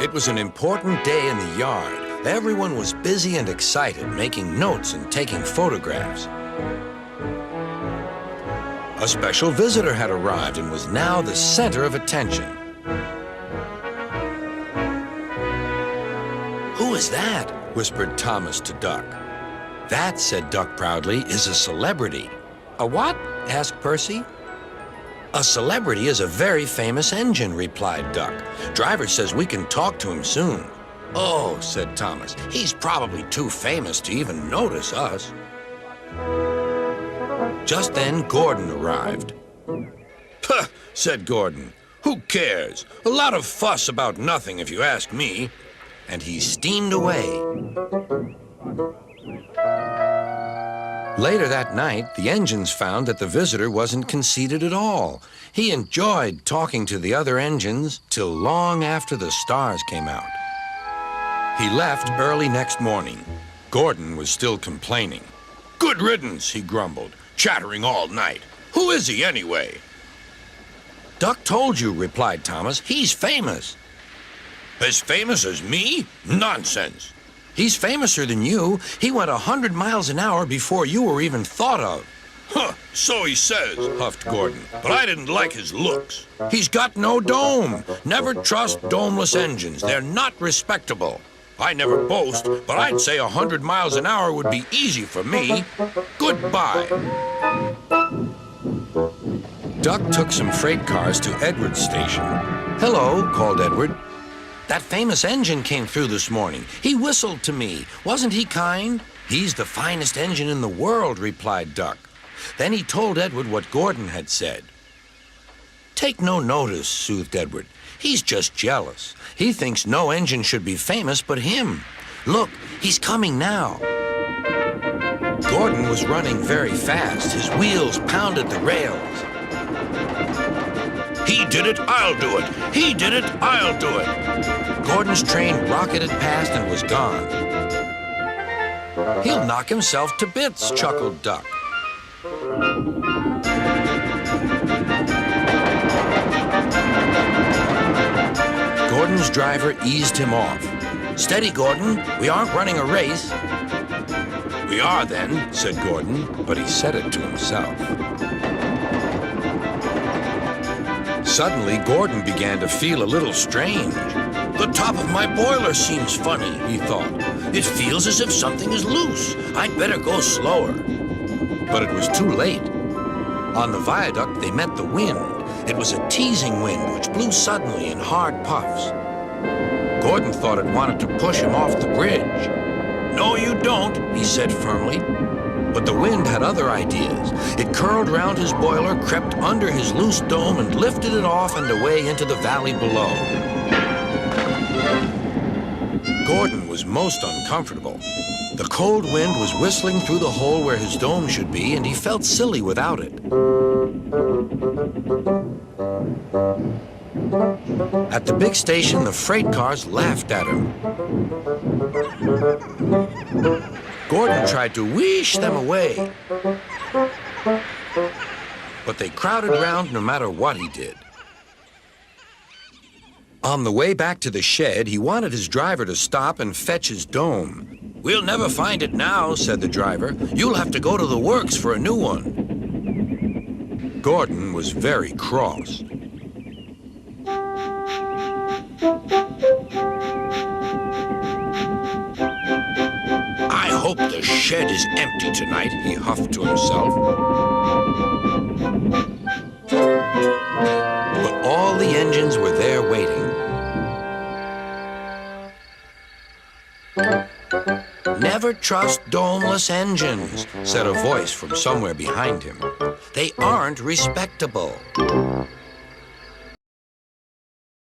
It was an important day in the yard. Everyone was busy and excited, making notes and taking photographs. A special visitor had arrived and was now the center of attention. "Who is that?" whispered Thomas to Duck. "That," said Duck proudly, "is a celebrity." "A what?" asked Percy. "A celebrity is a very famous engine," replied Duck. "Driver says we can talk to him soon." "Oh," said Thomas, "he's probably too famous to even notice us." Just then, Gordon arrived. "Puh," said Gordon. "Who cares? A lot of fuss about nothing, if you ask me." And he steamed away. Later that night, the engines found that the visitor wasn't conceited at all. He enjoyed talking to the other engines till long after the stars came out. He left early next morning. Gordon was still complaining. "Good riddance," he grumbled, "chattering all night. Who is he anyway?" "Duck told you," replied Thomas. "He's famous." "As famous as me? Nonsense." "He's famouser than you. He went 100 miles an hour before you were even thought of." "Huh, so he says," huffed Gordon, "but I didn't like his looks. He's got no dome. Never trust domeless engines. They're not respectable. I never boast, but I'd say 100 miles an hour would be easy for me. Goodbye." Duck took some freight cars to Edward's station. "Hello," called Edward. "That famous engine came through this morning. He whistled to me. Wasn't he kind?" "He's the finest engine in the world," replied Duck. Then he told Edward what Gordon had said. "Take no notice," soothed Edward. "He's just jealous. He thinks no engine should be famous but him. Look, he's coming now." Gordon was running very fast. His wheels pounded the rails. "He did it, I'll do it. He did it, I'll do it." Gordon's train rocketed past and was gone. "He'll knock himself to bits," chuckled Duck. Gordon's driver eased him off. "Steady, Gordon. We aren't running a race." "We are then," said Gordon, but he said it to himself. Suddenly, Gordon began to feel a little strange. "The top of my boiler seems funny," he thought. "It feels as if something is loose. I'd better go slower." But it was too late. On the viaduct, they met the wind. It was a teasing wind which blew suddenly in hard puffs. Gordon thought it wanted to push him off the bridge. "No, you don't," he said firmly. But the wind had other ideas. It curled round his boiler, crept under his loose dome, and lifted it off and away into the valley below. Gordon was most uncomfortable. The cold wind was whistling through the hole where his dome should be, and he felt silly without it. At the big station, the freight cars laughed at him. Gordon tried to wheesh them away, but they crowded round no matter what he did. On the way back to the shed, he wanted his driver to stop and fetch his dome. "We'll never find it now," said the driver. "You'll have to go to the works for a new one." Gordon was very cross. "I hope the shed is empty tonight," he huffed to himself. But all the engines were there waiting. "Never trust domeless engines," said a voice from somewhere behind him. "They aren't respectable."